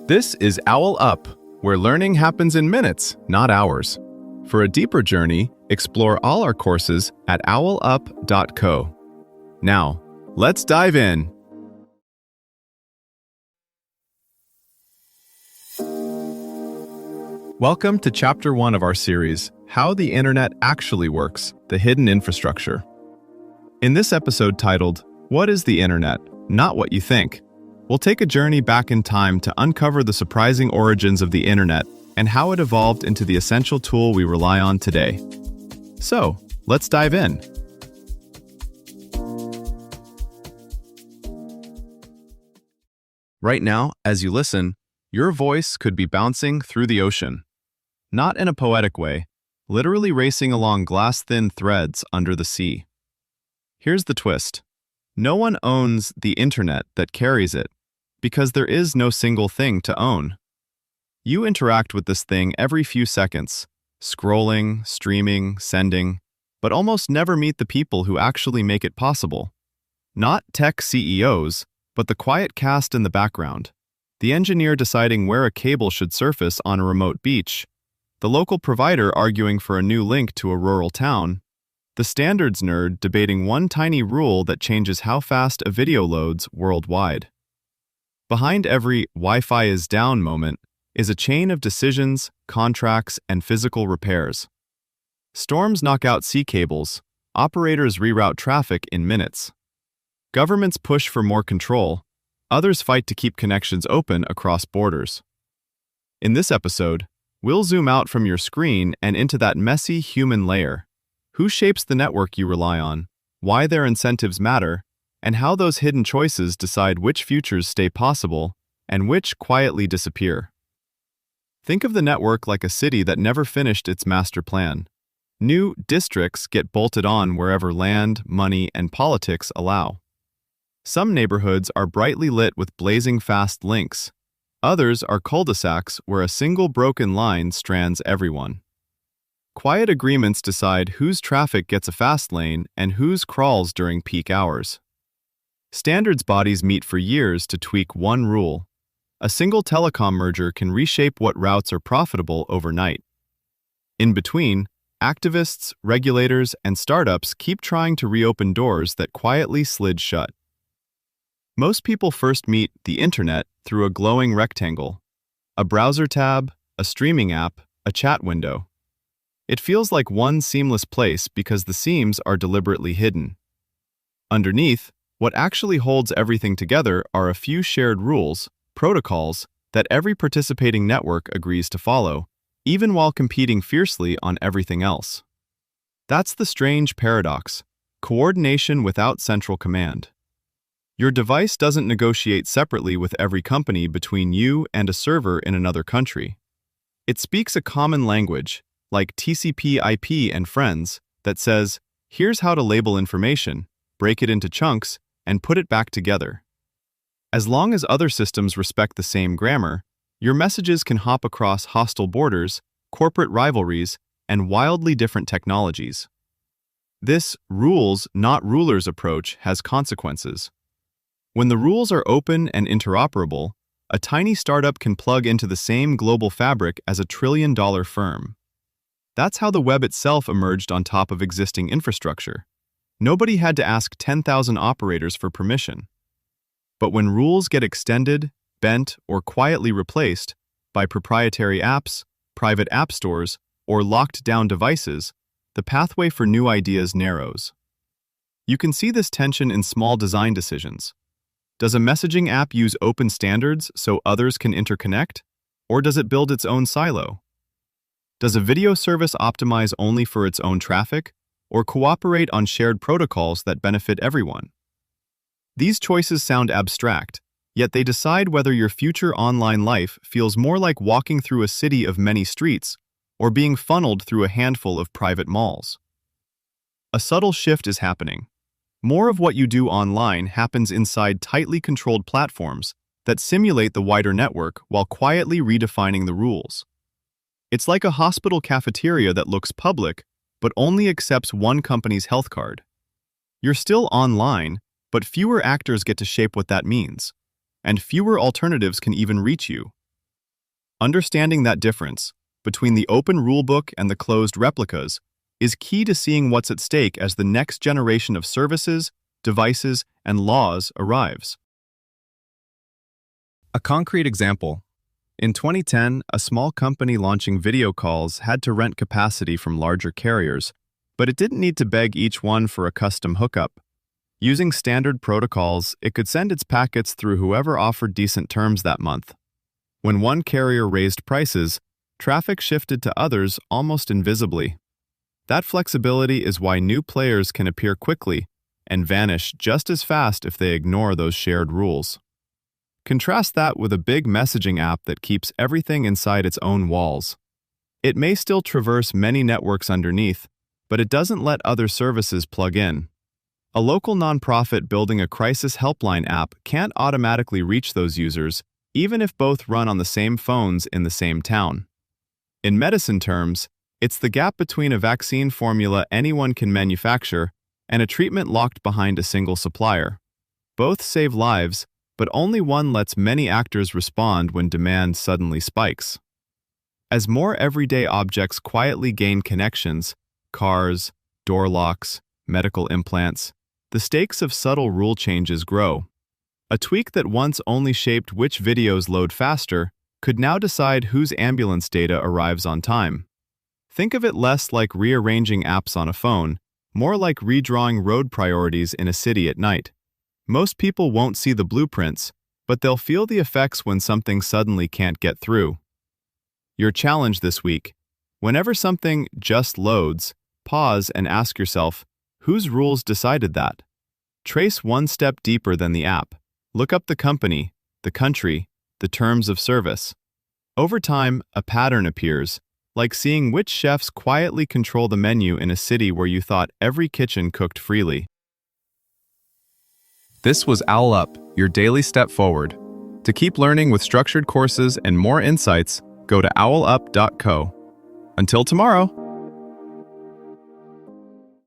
This is OwlUp, where learning happens in minutes, not hours. For a deeper journey, explore all our courses at owlup.co. Now, let's dive in. Welcome to Chapter 1 of our series, How the Internet Actually Works, the Hidden Infrastructure. In this episode titled, What is the Internet? Not What You Think, we'll take a journey back in time to uncover the surprising origins of the Internet and how it evolved into the essential tool we rely on today. So, let's dive in. Right now, as you listen, your voice could be bouncing through the ocean. Not in a poetic way, literally racing along glass-thin threads under the sea. Here's the twist. No one owns the internet that carries it, because there is no single thing to own. You interact with this thing every few seconds, scrolling, streaming, sending, but almost never meet the people who actually make it possible. Not tech CEOs, but the quiet cast in the background. The engineer deciding where a cable should surface on a remote beach, the local provider arguing for a new link to a rural town, the standards nerd debating one tiny rule that changes how fast a video loads worldwide. Behind every Wi-Fi is down moment is a chain of decisions, contracts, and physical repairs. Storms knock out sea cables, operators reroute traffic in minutes. Governments push for more control, others fight to keep connections open across borders. In this episode, we'll zoom out from your screen and into that messy human layer. Who shapes the network you rely on, why their incentives matter, and how those hidden choices decide which futures stay possible and which quietly disappear. Think of the network like a city that never finished its master plan. New districts get bolted on wherever land, money, and politics allow. Some neighborhoods are brightly lit with blazing fast links. Others are cul-de-sacs where a single broken line strands everyone. Quiet agreements decide whose traffic gets a fast lane and whose crawls during peak hours. Standards bodies meet for years to tweak one rule. A single telecom merger can reshape what routes are profitable overnight. In between, activists, regulators, and startups keep trying to reopen doors that quietly slid shut. Most people first meet the internet through a glowing rectangle, a browser tab, a streaming app, a chat window. It feels like one seamless place because the seams are deliberately hidden. Underneath, what actually holds everything together are a few shared rules, protocols, that every participating network agrees to follow, even while competing fiercely on everything else. That's the strange paradox: coordination without central command. Your device doesn't negotiate separately with every company between you and a server in another country. It speaks a common language, like TCP/IP and friends, that says, here's how to label information, break it into chunks, and put it back together. As long as other systems respect the same grammar, your messages can hop across hostile borders, corporate rivalries, and wildly different technologies. This rules, not rulers approach has consequences. When the rules are open and interoperable, a tiny startup can plug into the same global fabric as a trillion-dollar firm. That's how the web itself emerged on top of existing infrastructure. Nobody had to ask 10,000 operators for permission. But when rules get extended, bent, or quietly replaced by proprietary apps, private app stores, or locked-down devices, the pathway for new ideas narrows. You can see this tension in small design decisions. Does a messaging app use open standards so others can interconnect, or does it build its own silo? Does a video service optimize only for its own traffic, or cooperate on shared protocols that benefit everyone? These choices sound abstract, yet they decide whether your future online life feels more like walking through a city of many streets or being funneled through a handful of private malls. A subtle shift is happening. More of what you do online happens inside tightly controlled platforms that simulate the wider network while quietly redefining the rules. It's like a hospital cafeteria that looks public, but only accepts one company's health card. You're still online, but fewer actors get to shape what that means, and fewer alternatives can even reach you. Understanding that difference between the open rulebook and the closed replicas is key to seeing what's at stake as the next generation of services, devices, and laws arrives. A concrete example. In 2010, a small company launching video calls had to rent capacity from larger carriers, but it didn't need to beg each one for a custom hookup. Using standard protocols, it could send its packets through whoever offered decent terms that month. When one carrier raised prices, traffic shifted to others almost invisibly. That flexibility is why new players can appear quickly and vanish just as fast if they ignore those shared rules. Contrast that with a big messaging app that keeps everything inside its own walls. It may still traverse many networks underneath, but it doesn't let other services plug in. A local nonprofit building a crisis helpline app can't automatically reach those users, even if both run on the same phones in the same town. In medicine terms, it's the gap between a vaccine formula anyone can manufacture and a treatment locked behind a single supplier. Both save lives, but only one lets many actors respond when demand suddenly spikes. As more everyday objects quietly gain connections, cars, door locks, medical implants, the stakes of subtle rule changes grow. A tweak that once only shaped which videos load faster could now decide whose ambulance data arrives on time. Think of it less like rearranging apps on a phone, more like redrawing road priorities in a city at night. Most people won't see the blueprints, but they'll feel the effects when something suddenly can't get through. Your challenge this week: whenever something just loads, pause and ask yourself, whose rules decided that? Trace one step deeper than the app. Look up the company, the country, the terms of service. Over time, a pattern appears, like seeing which chefs quietly control the menu in a city where you thought every kitchen cooked freely. This was OwlUp, your daily step forward. To keep learning with structured courses and more insights, go to owlup.co. Until tomorrow!